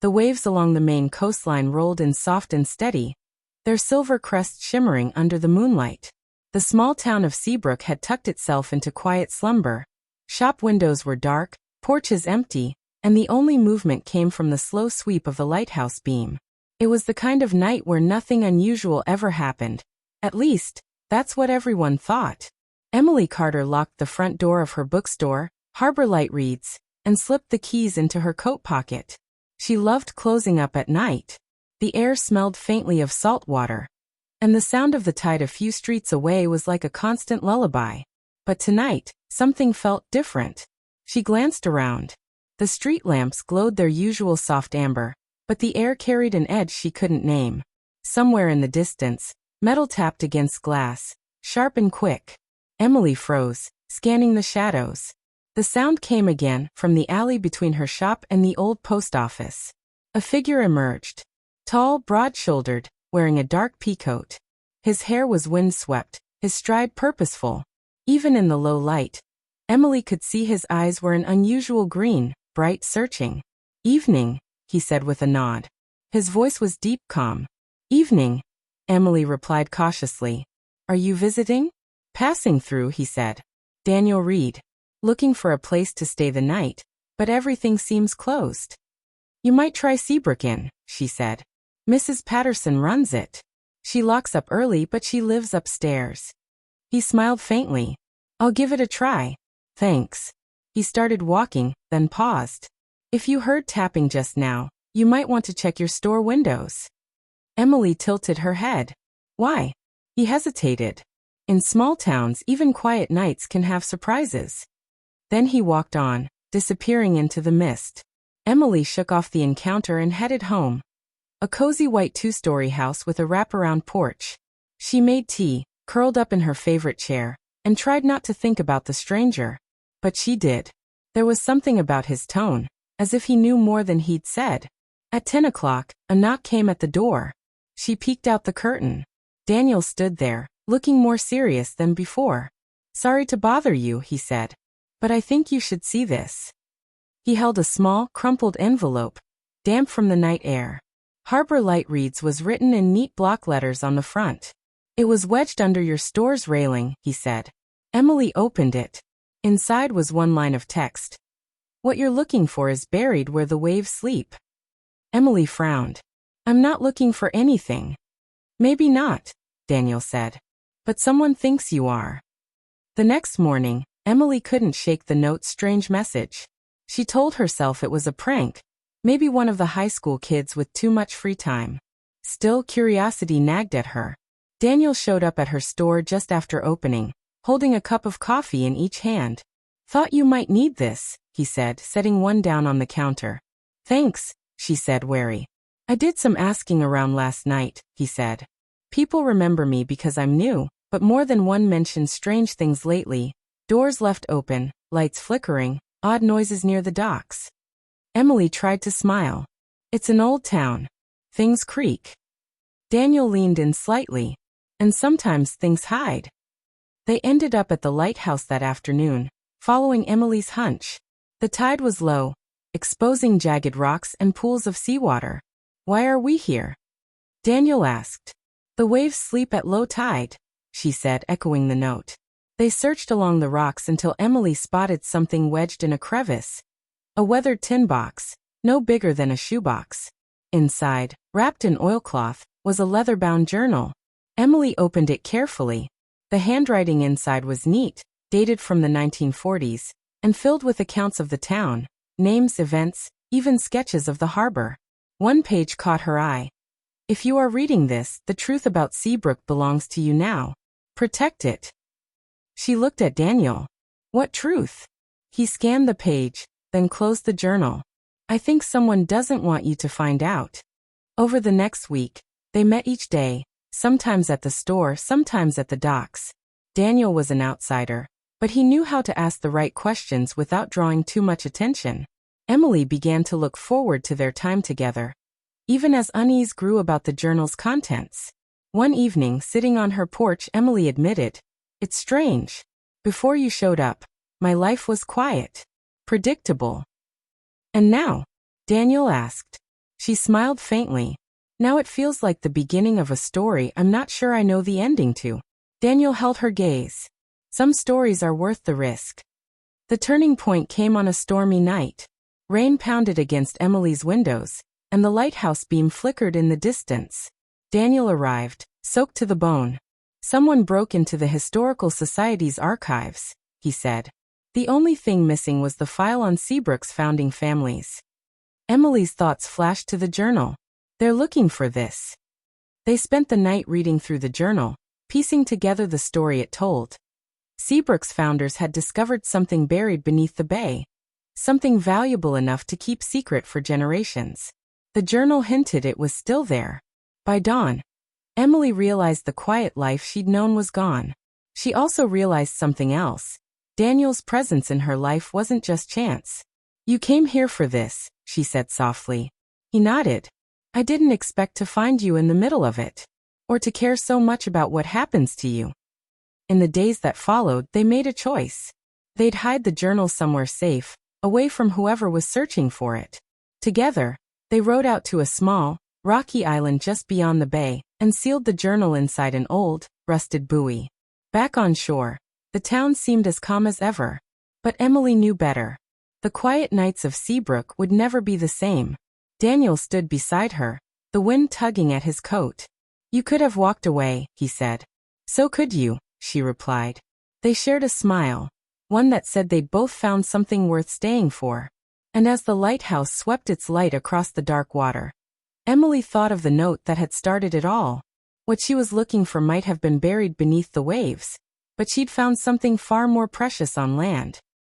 The waves along the main coastline rolled in soft and steady, their silver crests shimmering under the moonlight. The small town of Seabrook had tucked itself into quiet slumber. Shop windows were dark, porches empty, and the only movement came from the slow sweep of the lighthouse beam. It was the kind of night where nothing unusual ever happened. At least, that's what everyone thought. Emily Carter locked the front door of her bookstore, Harbor Light Reads, and slipped the keys into her coat pocket. She loved closing up at night. The air smelled faintly of salt water, and the sound of the tide a few streets away was like a constant lullaby. But tonight, something felt different. She glanced around. The street lamps glowed their usual soft amber, but the air carried an edge she couldn't name. Somewhere in the distance, metal tapped against glass, sharp and quick. Emily froze, scanning the shadows. The sound came again from the alley between her shop and the old post office. A figure emerged. Tall, broad-shouldered, wearing a dark peacoat. His hair was windswept, his stride purposeful. Even in the low light, Emily could see his eyes were an unusual green, bright, searching. "Evening," he said with a nod. His voice was deep, calm. "Evening," Emily replied cautiously. "Are you visiting?" "Passing through," he said. "Daniel Reid. Looking for a place to stay the night, but everything seems closed." "You might try Seabrook Inn," she said. "Mrs. Patterson runs it. She locks up early, but she lives upstairs." He smiled faintly. "I'll give it a try. Thanks." He started walking, then paused. "If you heard tapping just now, you might want to check your store windows." Emily tilted her head. "Why?" He hesitated. In small towns, even quiet nights can have surprises. Then he walked on, disappearing into the mist. Emily shook off the encounter and headed home. A cozy white two-story house with a wraparound porch. She made tea, curled up in her favorite chair, and tried not to think about the stranger. But she did. There was something about his tone, as if he knew more than he'd said. At 10 o'clock, a knock came at the door. She peeked out the curtain. Daniel stood there, looking more serious than before. "Sorry to bother you," he said, "but I think you should see this." He held a small, crumpled envelope, damp from the night air. Harbor Light Reads was written in neat block letters on the front. "It was wedged under your store's railing," he said. Emily opened it. Inside was one line of text. "What you're looking for is buried where the waves sleep." Emily frowned. "I'm not looking for anything." "Maybe not," Daniel said. "But someone thinks you are." The next morning, Emily couldn't shake the note's strange message. She told herself it was a prank, maybe one of the high school kids with too much free time. Still, curiosity nagged at her. Daniel showed up at her store just after opening, holding a cup of coffee in each hand. "Thought you might need this," he said, setting one down on the counter. "Thanks," she said, wary. "I did some asking around last night," he said. "People remember me because I'm new, but more than one mentioned strange things lately. Doors left open, lights flickering, odd noises near the docks." Emily tried to smile. "It's an old town. Things creak." Daniel leaned in slightly. "And sometimes things hide." They ended up at the lighthouse that afternoon, following Emily's hunch. The tide was low, exposing jagged rocks and pools of seawater. "Why are we here?" Daniel asked. "The waves sleep at low tide," she said, echoing the note. They searched along the rocks until Emily spotted something wedged in a crevice. A weathered tin box, no bigger than a shoebox. Inside, wrapped in oilcloth, was a leather-bound journal. Emily opened it carefully. The handwriting inside was neat, dated from the 1940s, and filled with accounts of the town, names, events, even sketches of the harbor. One page caught her eye. "If you are reading this, the truth about Seabrook belongs to you now. Protect it." She looked at Daniel. "What truth?" He scanned the page, then closed the journal. "I think someone doesn't want you to find out." Over the next week, they met each day, sometimes at the store, sometimes at the docks. Daniel was an outsider, but he knew how to ask the right questions without drawing too much attention. Emily began to look forward to their time together, even as unease grew about the journal's contents. One evening, sitting on her porch, Emily admitted, "It's strange. Before you showed up, my life was quiet, predictable." "And now?" Daniel asked. She smiled faintly. Now it feels like the beginning of a story I'm not sure I know the ending to. Daniel held her gaze. Some stories are worth the risk. The turning point came on a stormy night. Rain pounded against Emily's windows, and the lighthouse beam flickered in the distance. Daniel arrived, soaked to the bone. Someone broke into the Historical Society's archives, he said. The only thing missing was the file on Seabrook's founding families. Emily's thoughts flashed to the journal. They're looking for this. They spent the night reading through the journal, piecing together the story it told. Seabrook's founders had discovered something buried beneath the bay, something valuable enough to keep secret for generations. The journal hinted it was still there. By dawn, Emily realized the quiet life she'd known was gone. She also realized something else. Daniel's presence in her life wasn't just chance. You came here for this, she said softly. He nodded. I didn't expect to find you in the middle of it, or to care so much about what happens to you. In the days that followed, they made a choice. They'd hide the journal somewhere safe, away from whoever was searching for it. Together, they rowed out to a small, rocky island just beyond the bay, and sealed the journal inside an old, rusted buoy. Back on shore, the town seemed as calm as ever. But Emily knew better. The quiet nights of Seabrook would never be the same. Daniel stood beside her, the wind tugging at his coat. You could have walked away, he said. So could you, she replied. They shared a smile, one that said they'd both found something worth staying for. And as the lighthouse swept its light across the dark water, Emily thought of the note that had started it all. What she was looking for might have been buried beneath the waves, but she'd found something far more precious on land.